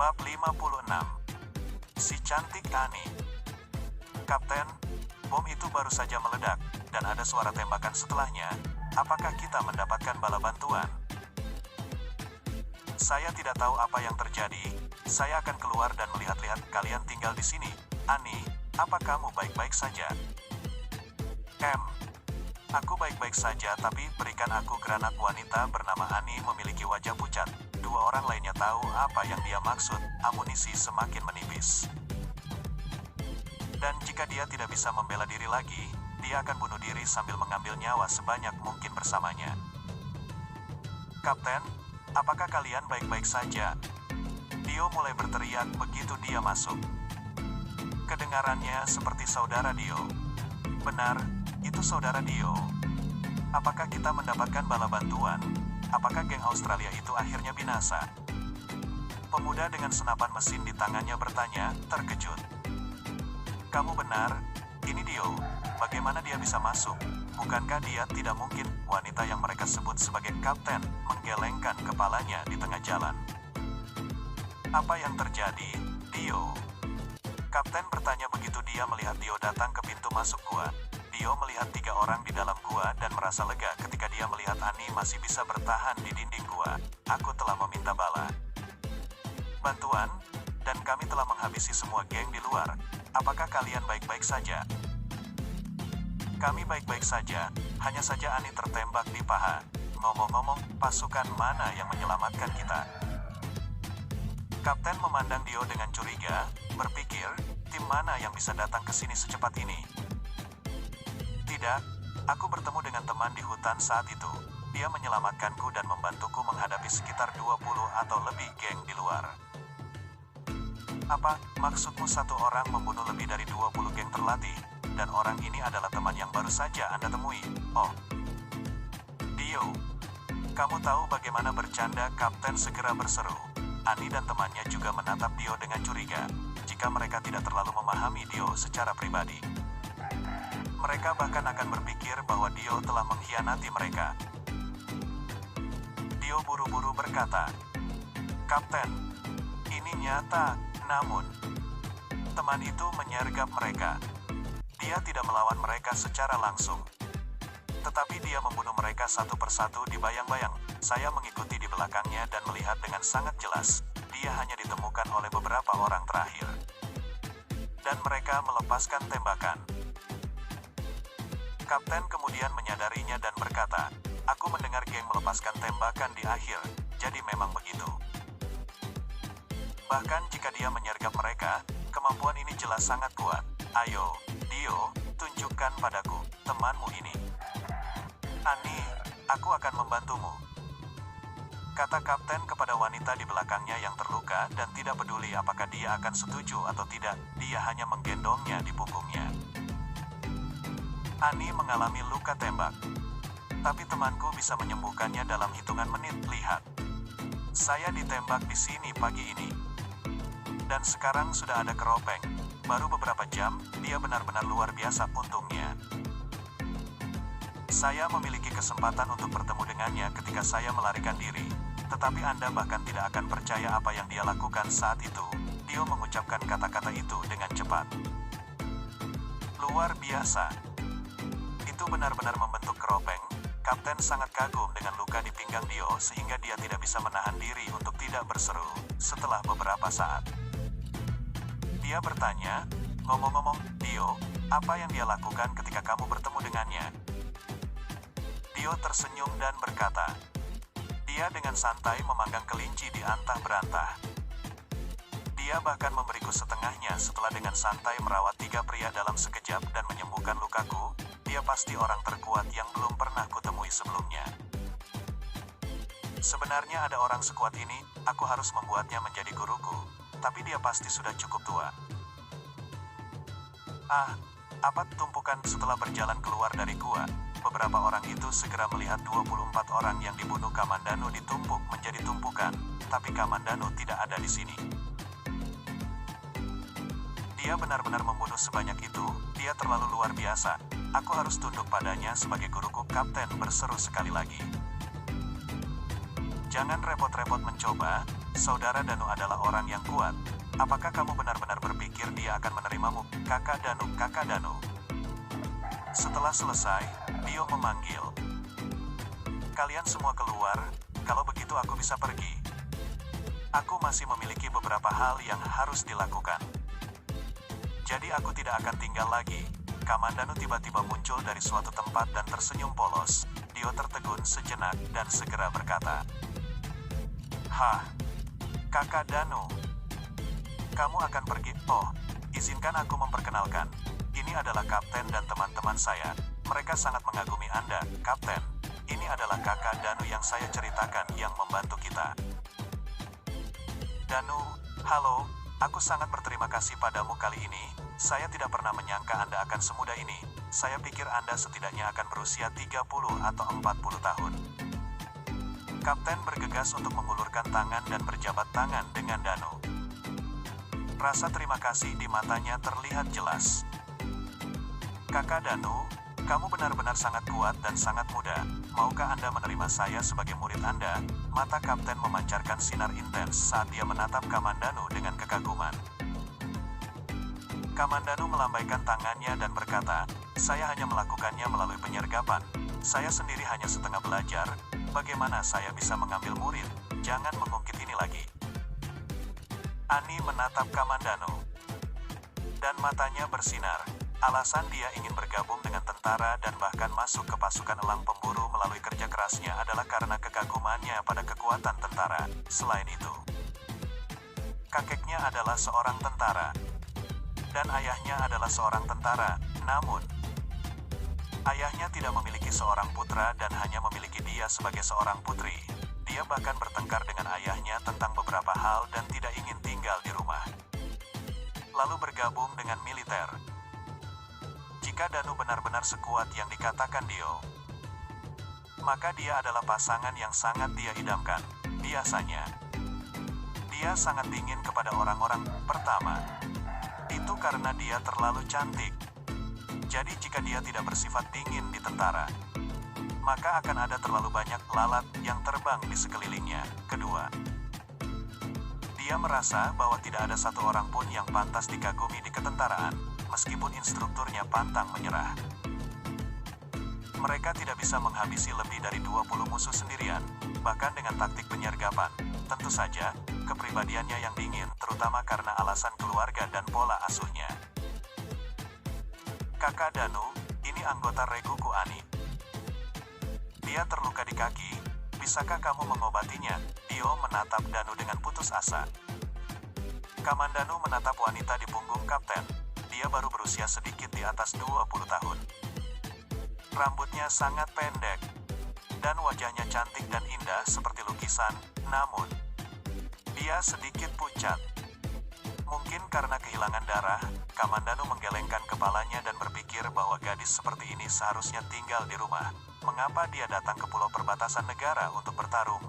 Bab 56. Si cantik Annie. Kapten, bom itu baru saja meledak, dan ada suara tembakan setelahnya. Apakah kita mendapatkan bala bantuan? Saya tidak tahu apa yang terjadi. Saya akan keluar dan melihat-lihat. Kalian tinggal di sini. Annie, apa kamu baik-baik saja? Aku baik-baik saja, tapi berikan aku granat. Wanita bernama Annie memiliki wajah pucat. Dua orang lainnya tahu apa yang dia maksud. Amunisi semakin menipis. Dan jika dia tidak bisa membela diri lagi, dia akan bunuh diri sambil mengambil nyawa sebanyak mungkin bersamanya. Kapten, apakah kalian baik-baik saja? Dio mulai berteriak begitu dia masuk. Kedengarannya seperti saudara Dio. Benar, itu saudara Dio. Apakah kita mendapatkan bala bantuan? Apakah geng Australia itu akhirnya binasa? Pemuda dengan senapan mesin di tangannya bertanya, terkejut. Kamu benar, ini Dio. Bagaimana dia bisa masuk? Bukankah dia tidak mungkin? Wanita yang mereka sebut sebagai kapten menggelengkan kepalanya di tengah jalan. Apa yang terjadi, Dio? Kapten bertanya begitu dia melihat Dio datang ke pintu masuk gua. Dio melihat 3 orang di dalam gua dan merasa lega ketika dia melihat Annie masih bisa bertahan di dinding gua. Aku telah meminta bala bantuan, dan kami telah menghabisi semua geng di luar. Apakah kalian baik-baik saja? Kami baik-baik saja, hanya saja Annie tertembak di paha. Ngomong-ngomong, pasukan mana yang menyelamatkan kita? Kapten memandang Dio dengan curiga, berpikir, tim mana yang bisa datang ke sini secepat ini? Tidak, aku bertemu dengan teman di hutan saat itu. Dia menyelamatkanku dan membantuku menghadapi sekitar 20 atau lebih geng di luar. Apa, maksudmu satu orang membunuh lebih dari 20 geng terlatih, dan orang ini adalah teman yang baru saja Anda temui? Oh, Dio, kamu tahu bagaimana bercanda? Kapten segera berseru. Annie dan temannya juga menatap Dio dengan curiga, jika mereka tidak terlalu memahami Dio secara pribadi. Mereka bahkan akan berpikir bahwa Dio telah mengkhianati mereka. Dio buru-buru berkata, Kapten, ini nyata. Namun, teman itu menyergap mereka. Dia tidak melawan mereka secara langsung, tetapi dia membunuh mereka satu persatu di bayang-bayang. Saya mengikuti di belakangnya dan melihat dengan sangat jelas, dia hanya ditemukan oleh beberapa orang terakhir. Dan mereka melepaskan tembakan. Kapten kemudian menyadarinya dan berkata, aku mendengar geng melepaskan tembakan di akhir, jadi memang begitu. Bahkan jika dia menyergap mereka, kemampuan ini jelas sangat kuat. Ayo, Dio, tunjukkan padaku, temanmu ini. Annie, aku akan membantumu. Kata kapten kepada wanita di belakangnya yang terluka dan tidak peduli apakah dia akan setuju atau tidak, dia hanya menggendongnya di punggungnya. Annie mengalami luka tembak, tapi temanku bisa menyembuhkannya dalam hitungan menit. Lihat, saya ditembak di sini pagi ini. Dan sekarang sudah ada keropeng. Baru beberapa jam, dia benar-benar luar biasa untungnya. Saya memiliki kesempatan untuk bertemu dengannya ketika saya melarikan diri. Tetapi Anda bahkan tidak akan percaya apa yang dia lakukan saat itu. Dio mengucapkan kata-kata itu dengan cepat. Luar biasa. Itu benar-benar membentuk keropeng. Kapten sangat kagum dengan luka di pinggang Dio sehingga dia tidak bisa menahan diri untuk tidak berseru. Setelah beberapa saat, dia bertanya, ngomong-ngomong, Dio, apa yang dia lakukan ketika kamu bertemu dengannya? Dio tersenyum dan berkata, dia dengan santai memanggang kelinci di antah berantah. Dia bahkan memberiku setengahnya setelah dengan santai merawat 3 pria dalam sekejap dan menyembuhkan lukaku. Dia pasti orang terkuat yang belum pernah kutemui sebelumnya. Sebenarnya ada orang sekuat ini, aku harus membuatnya menjadi guruku. Tapi dia pasti sudah cukup tua. Apa tumpukan? Setelah berjalan keluar dari gua, beberapa orang itu segera melihat 24 orang yang dibunuh Kamandanu ditumpuk menjadi tumpukan, tapi Kamandanu tidak ada di sini. Dia benar-benar membunuh sebanyak itu, dia terlalu luar biasa. Aku harus tunduk padanya sebagai guruku. Kapten berseru sekali lagi. Jangan repot-repot mencoba, Saudara Danu adalah orang yang kuat. Apakah kamu benar-benar berpikir dia akan menerimamu, Kakak Danu, Kakak Danu? Setelah selesai, Dio memanggil. Kalian semua keluar, kalau begitu aku bisa pergi. Aku masih memiliki beberapa hal yang harus dilakukan. Jadi aku tidak akan tinggal lagi. Kamandanu tiba-tiba muncul dari suatu tempat dan tersenyum polos. Dio tertegun sejenak dan segera berkata, "Hah, Kakak Danu, kamu akan pergi? Oh, izinkan aku memperkenalkan. Ini adalah Kapten dan teman-teman saya. Mereka sangat mengagumi Anda, Kapten. Ini adalah Kakak Danu yang saya ceritakan yang membantu kita." Danu, halo, aku sangat berterima kasih padamu kali ini. Saya tidak pernah menyangka Anda akan semudah ini. Saya pikir Anda setidaknya akan berusia 30 atau 40 tahun. Kapten bergegas untuk mengulurkan tangan dan berjabat tangan dengan Danu. Rasa terima kasih di matanya terlihat jelas. Kakak Danu, kamu benar-benar sangat kuat dan sangat muda. Maukah Anda menerima saya sebagai murid Anda? Mata Kapten memancarkan sinar intens saat dia menatap Kamandanu dengan kekaguman. Kamandanu melambaikan tangannya dan berkata, "Saya hanya melakukannya melalui penyergapan. Saya sendiri hanya setengah belajar. Bagaimana saya bisa mengambil murid? Jangan mengungkit ini lagi." Ani menatap Kamandanu, dan matanya bersinar. Alasan dia ingin bergabung dengan tentara dan bahkan masuk ke pasukan elang pemburu melalui kerja kerasnya adalah karena kekagumannya pada kekuatan tentara. Selain itu, kakeknya adalah seorang tentara, dan ayahnya adalah seorang tentara. Namun, ayahnya tidak memiliki seorang putra dan hanya memiliki dia sebagai seorang putri. Dia bahkan bertengkar dengan ayahnya tentang beberapa hal dan tidak ingin tinggal di rumah. Lalu bergabung dengan militer. Jika Danu benar-benar sekuat yang dikatakan Dio, maka dia adalah pasangan yang sangat dia idamkan. Biasanya, dia sangat dingin kepada orang-orang. Pertama, itu karena dia terlalu cantik. Jadi jika dia tidak bersifat dingin di tentara, maka akan ada terlalu banyak lalat yang terbang di sekelilingnya. Kedua, dia merasa bahwa tidak ada satu orang pun yang pantas dikagumi di ketentaraan, meskipun instrukturnya pantang menyerah. Mereka tidak bisa menghabisi lebih dari 20 musuh sendirian, bahkan dengan taktik penyergapan. Tentu saja, kepribadiannya yang dingin, terutama karena alasan keluarga dan pola asuhnya. Kakak Danu, ini anggota Reguku Ani. Dia terluka di kaki, bisakah kamu mengobatinya? Dio menatap Danu dengan putus asa. Kamandanu menatap wanita di punggung Kapten. Dia baru berusia sedikit di atas 20 tahun. Rambutnya sangat pendek, dan wajahnya cantik dan indah seperti lukisan, namun dia sedikit pucat. Mungkin karena kehilangan darah, Kamandanu menggelengkan kepalanya dan berpikir bahwa gadis seperti ini seharusnya tinggal di rumah. Mengapa dia datang ke pulau perbatasan negara untuk bertarung?